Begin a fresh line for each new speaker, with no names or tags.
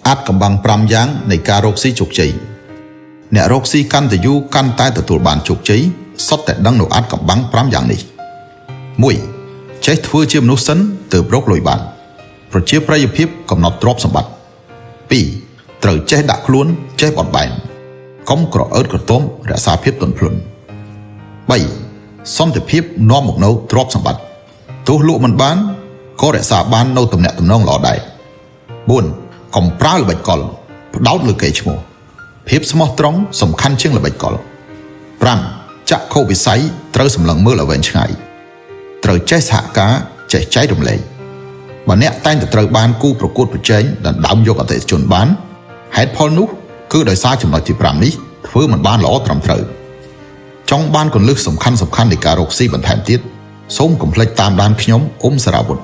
អាចកំបាំង5យ៉ាងនៃការរកស៊ីជោគជ័យអ្នករកស៊ីកាន់តែយូរកាន់តែទទួលបានជោគជ័យសុទ្ធតែដឹងនៅអាចកំបាំង5យ៉ាងនេះ 1. ចេះធ្វើជាមនុស្សសិនទើបរកលុយបានប្រជាប្រិយភាពកំណត់ទ្រព្យសម្បត្តិ 2. ត្រូវចេះដាក់ខ្លួនចេះបត់បែនកុំក្រអឺតក្រទមរក្សាភាពទន់ភ្លន់ 3. សន្តិភាពនាំមកនូវទ្រព្យសម្បត្តិទោះលក់មិនបានក៏រក្សាបាននូវទំនាក់ទំនងល្អដែរ 4. កុំប្រើល្បិចកលផ្ដោតលើកេរ្តិ៍ឈ្មោះភាពស្មោះត្រង់សំខាន់ជាងល្បិចកល 5. ចក្ខុវិស័យត្រូវសម្លឹងមើលឲ្យវែងឆ្ងាយត្រូវចេះសហការចេះចែករំលែកបើអ្នកតែងតែត្រូវបានគូប្រកួតប្រជែងដណ្ដើមយកអតិថិជនបានហេតុផលនោះគឺដោយសារចំណុចទី5នេះធ្វើមិនបានល្អត្រឹមត្រូវចង់បានគន្លឹះសំខាន់នៃការរកស៊ីបន្ថែមទៀតសូមកុំភ្លេចតាមដានខ្ញុំអ៊ុំសារ៉ាវុធ